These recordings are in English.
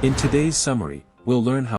In today's summary, we'll learn how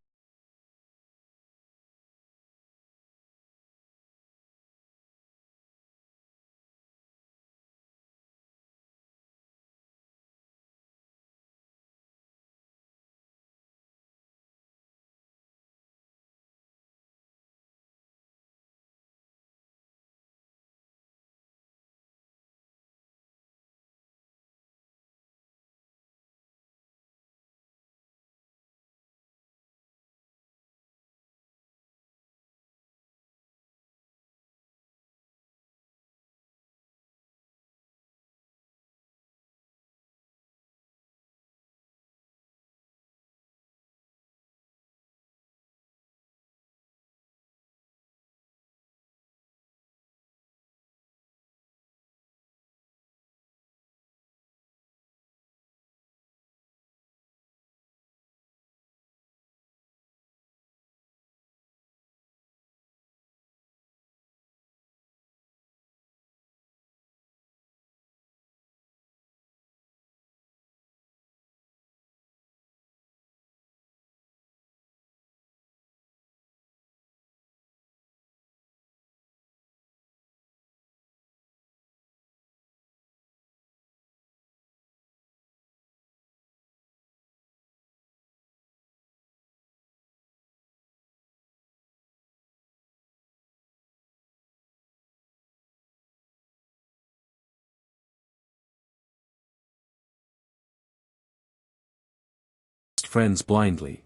friends blindly.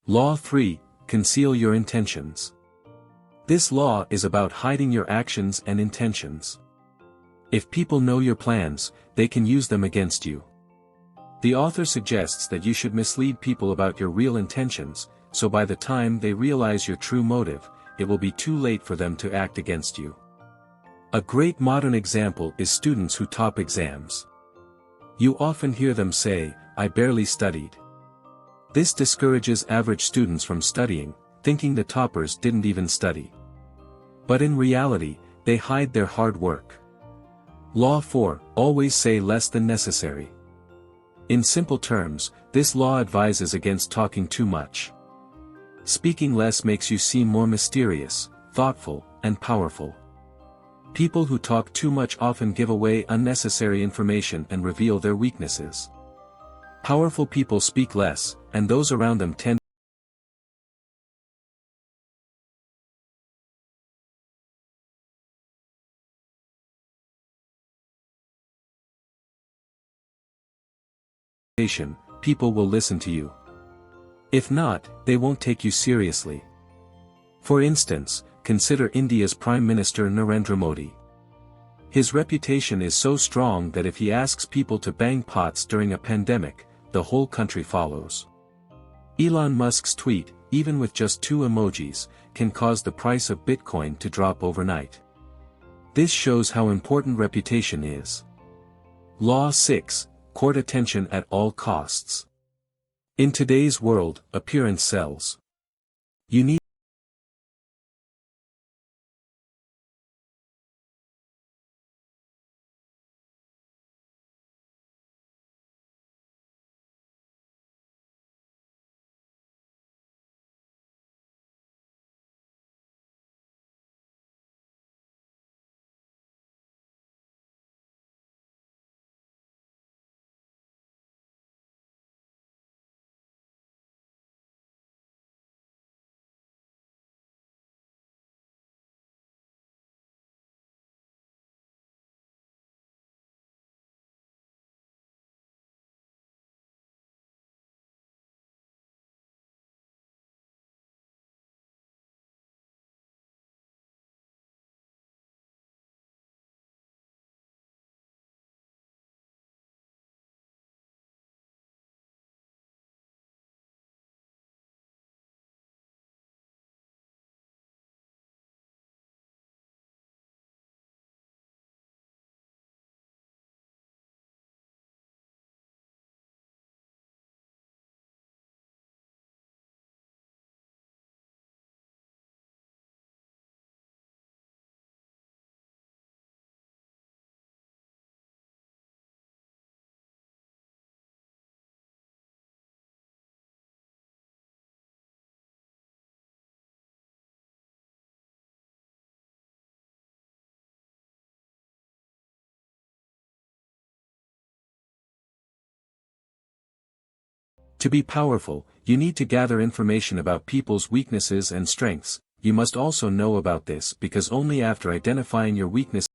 Law 3, conceal your intentions. This law is about hiding your actions and intentions. If people know your plans, they can use them against you. The author suggests that you should mislead people about your real intentions, so by the time they realize your true motive, it will be too late for them to act against you. A great modern example is students who top exams. You often hear them say, "I barely studied." This discourages average students from studying, thinking the toppers didn't even study. But in reality, they hide their hard work. Law 4, always say less than necessary. In simple terms, this law advises against talking too much. Speaking less makes you seem more mysterious, thoughtful, and powerful. People who talk too much often give away unnecessary information and reveal their weaknesses. Powerful people speak less, and those around them tend to people will listen to you. If not, they won't take you seriously. For instance, consider India's Prime Minister Narendra Modi. His reputation is so strong that if he asks people to bang pots during a pandemic, the whole country follows. Elon Musk's tweet, even with just 2 emojis, can cause the price of Bitcoin to drop overnight. This shows how important reputation is. Law 6, court attention at all costs. In today's world, appearance sells. You need To be powerful, you need to gather information about people's weaknesses and strengths. You must also know about this because only after identifying your weaknesses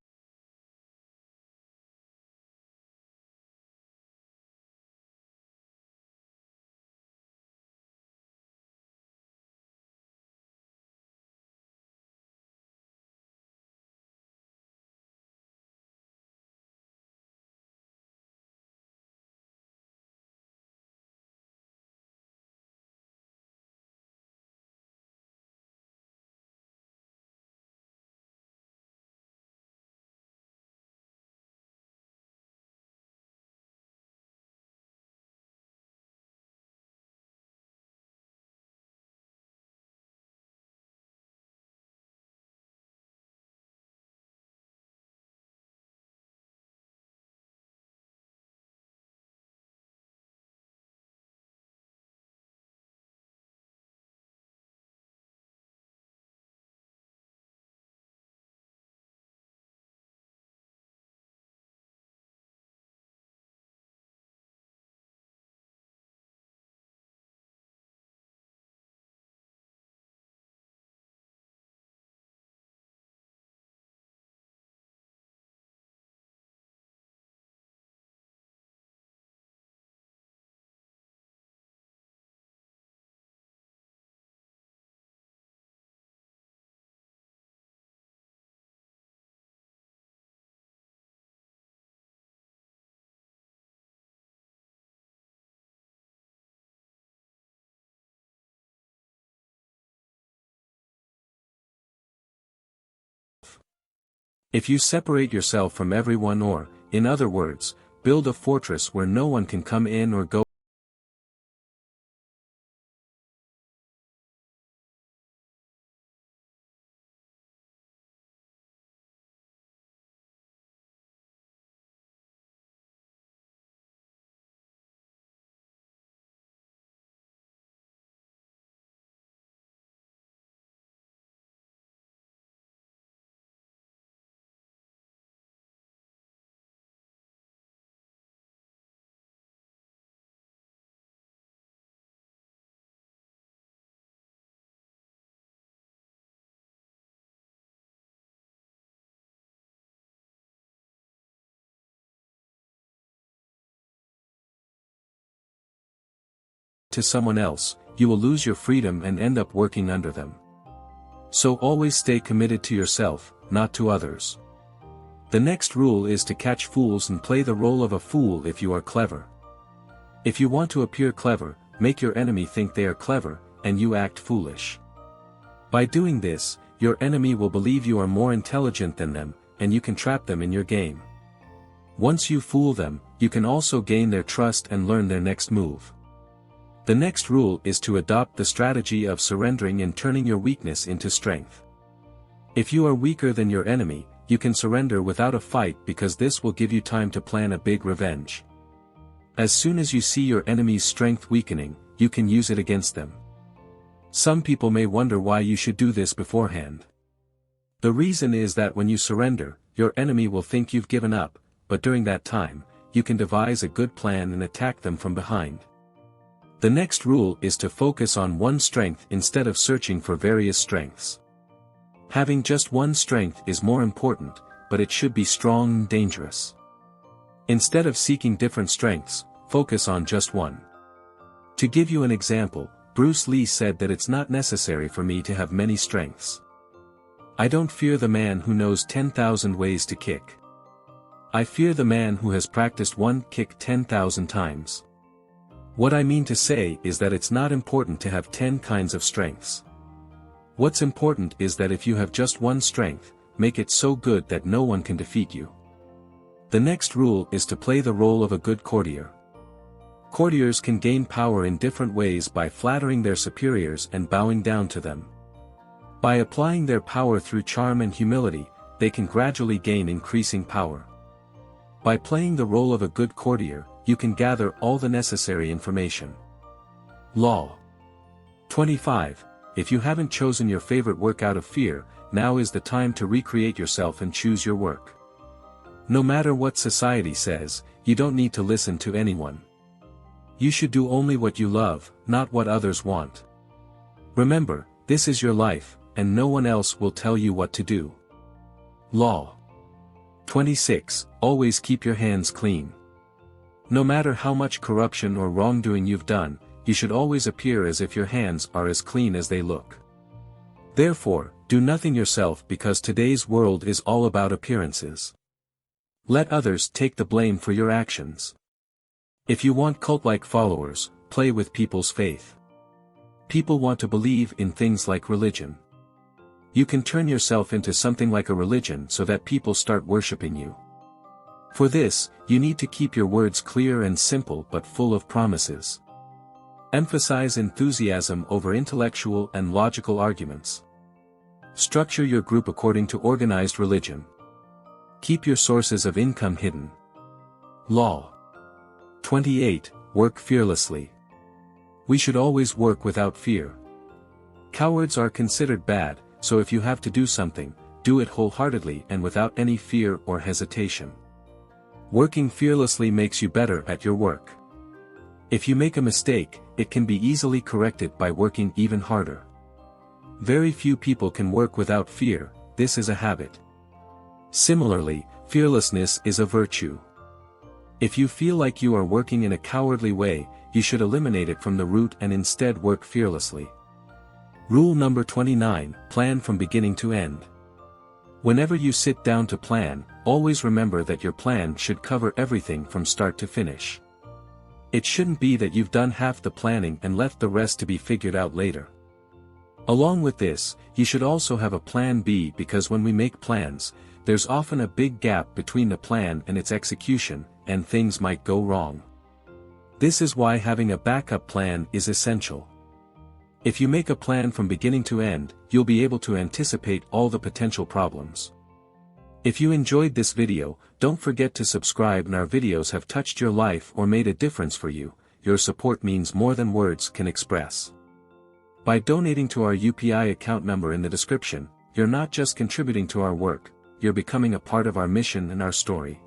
if you separate yourself from everyone or, in other words, build a fortress where no one can come in or go to someone else, you will lose your freedom and end up working under them. So always stay committed to yourself, not to others. The next rule is to catch fools and play the role of a fool if you are clever. If you want to appear clever, make your enemy think they are clever, and you act foolish. By doing this, your enemy will believe you are more intelligent than them, and you can trap them in your game. Once you fool them, you can also gain their trust and learn their next move. The next rule is to adopt the strategy of surrendering and turning your weakness into strength. If you are weaker than your enemy, you can surrender without a fight because this will give you time to plan a big revenge. As soon as you see your enemy's strength weakening, you can use it against them. Some people may wonder why you should do this beforehand. The reason is that when you surrender, your enemy will think you've given up, but during that time, you can devise a good plan and attack them from behind. The next rule is to focus on one strength instead of searching for various strengths. Having just one strength is more important, but it should be strong and dangerous. Instead of seeking different strengths, focus on just one. To give you an example, Bruce Lee said that it's not necessary for me to have many strengths. I don't fear the man who knows 10,000 ways to kick. I fear the man who has practiced one kick 10,000 times. What I mean to say is that it's not important to have 10 kinds of strengths. What's important is that if you have just one strength, make it so good that no one can defeat you. The next rule is to play the role of a good courtier. Courtiers can gain power in different ways by flattering their superiors and bowing down to them. By applying their power through charm and humility, they can gradually gain increasing power. By playing the role of a good courtier, you can gather all the necessary information. Law 25. If you haven't chosen your favorite work out of fear, now is the time to recreate yourself and choose your work. No matter what society says, you don't need to listen to anyone. You should do only what you love, not what others want. Remember, this is your life, and no one else will tell you what to do. Law 26. Always keep your hands clean. No matter how much corruption or wrongdoing you've done, you should always appear as if your hands are as clean as they look. Therefore, do nothing yourself because today's world is all about appearances. Let others take the blame for your actions. If you want cult-like followers, play with people's faith. People want to believe in things like religion. You can turn yourself into something like a religion so that people start worshipping you. For this, you need to keep your words clear and simple but full of promises. Emphasize enthusiasm over intellectual and logical arguments. Structure your group according to organized religion. Keep your sources of income hidden. Law 28. Work fearlessly. We should always work without fear. Cowards are considered bad, so if you have to do something, do it wholeheartedly and without any fear or hesitation. Working fearlessly makes you better at your work. If you make a mistake, it can be easily corrected by working even harder. Very few people can work without fear, this is a habit. Similarly, fearlessness is a virtue. If you feel like you are working in a cowardly way, you should eliminate it from the root and instead work fearlessly. Rule number 29, plan from beginning to end. Whenever you sit down to plan, always remember that your plan should cover everything from start to finish. It shouldn't be that you've done half the planning and left the rest to be figured out later. Along with this, you should also have a plan B because when we make plans, there's often a big gap between the plan and its execution, and things might go wrong. This is why having a backup plan is essential. If you make a plan from beginning to end, you'll be able to anticipate all the potential problems. If you enjoyed this video, don't forget to subscribe and our videos have touched your life or made a difference for you. Your support means more than words can express. By donating to our UPI account number in the description, you're not just contributing to our work, you're becoming a part of our mission and our story.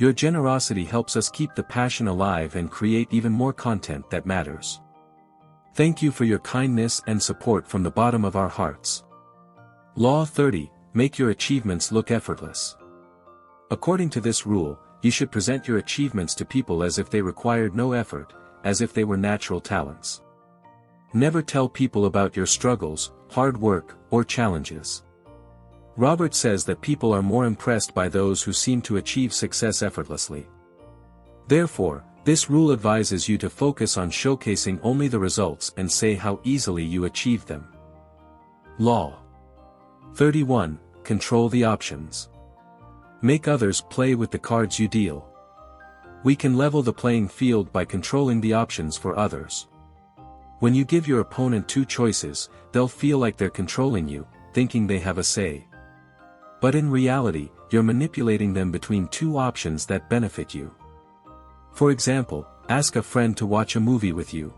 Your generosity helps us keep the passion alive and create even more content that matters. Thank you for your kindness and support from the bottom of our hearts. Law 30, make your achievements look effortless. According to this rule, you should present your achievements to people as if they required no effort, as if they were natural talents. Never tell people about your struggles, hard work, or challenges. Robert says that people are more impressed by those who seem to achieve success effortlessly. Therefore, this rule advises you to focus on showcasing only the results and say how easily you achieved them. Law 31, control the options. Make others play with the cards you deal. We can level the playing field by controlling the options for others. When you give your opponent two choices, they'll feel like they're controlling you, thinking they have a say. But in reality, you're manipulating them between two options that benefit you. For example, ask a friend to watch a movie with you.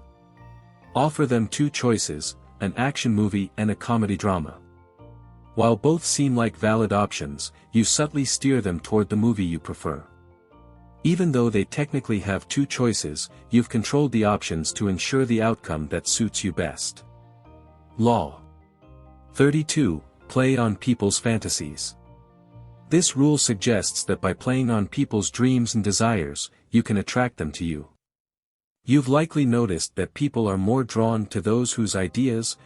Offer them two choices, an action movie and a comedy drama. While both seem like valid options, you subtly steer them toward the movie you prefer. Even though they technically have two choices, you've controlled the options to ensure the outcome that suits you best. Law 32, play on people's fantasies. This rule suggests that by playing on people's dreams and desires, you can attract them to you. You've likely noticed that people are more drawn to those whose ideas,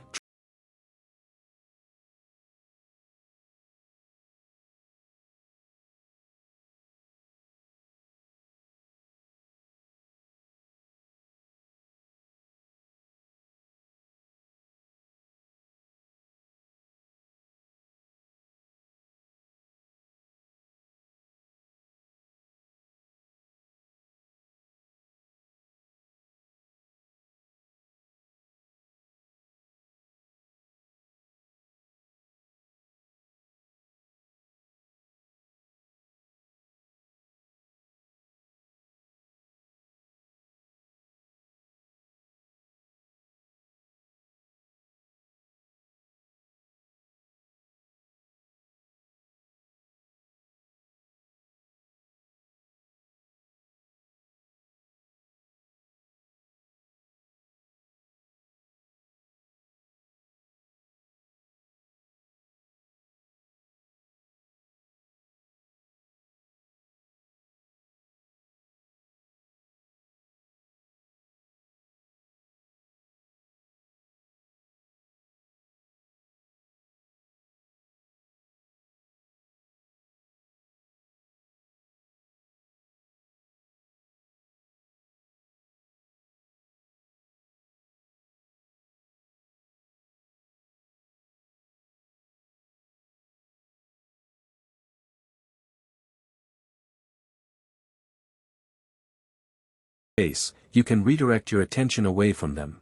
space, you can redirect your attention away from them.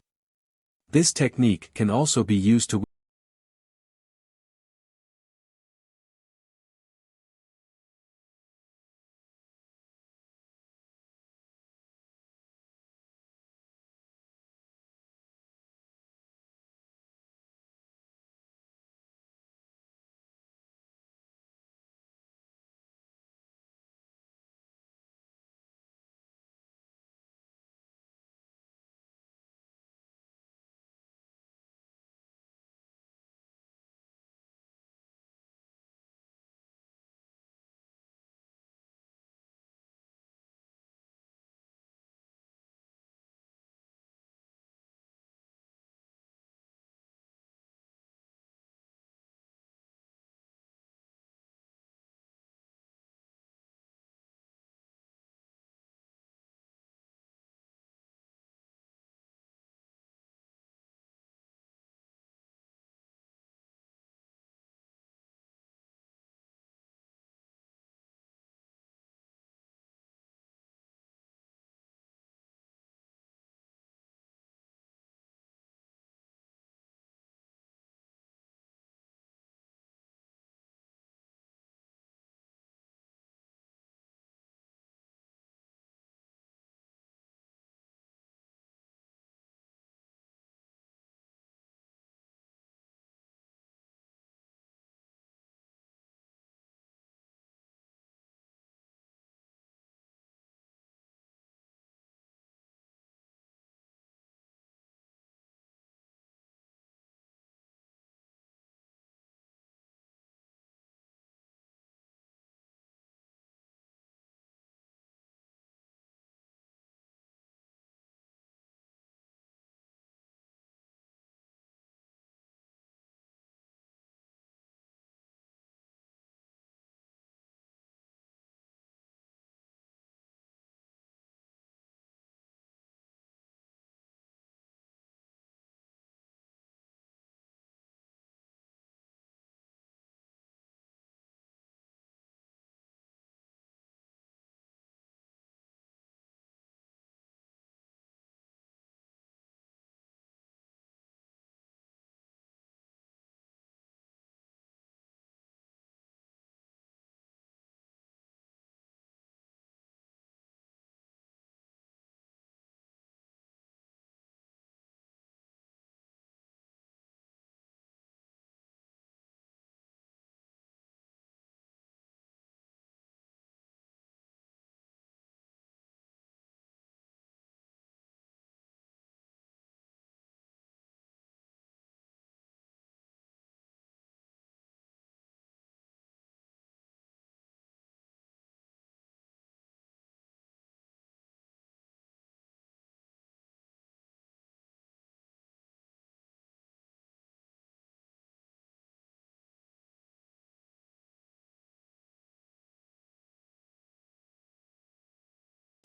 This technique can also be used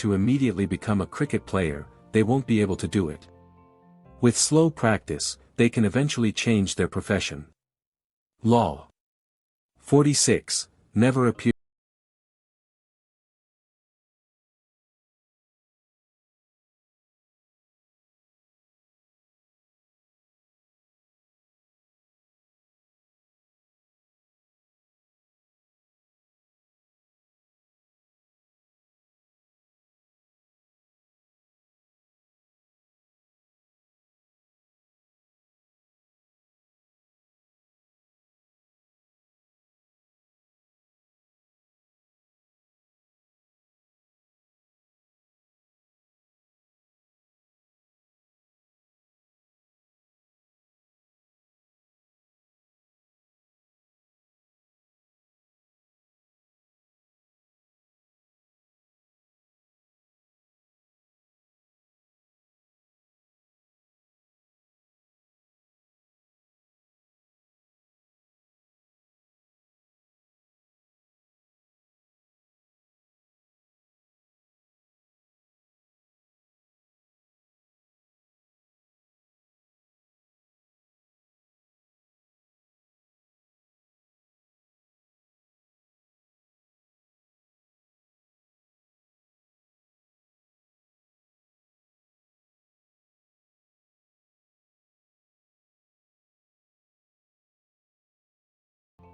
to immediately become a cricket player, they won't be able to do it. With slow practice, they can eventually change their profession. Law 46. Never appear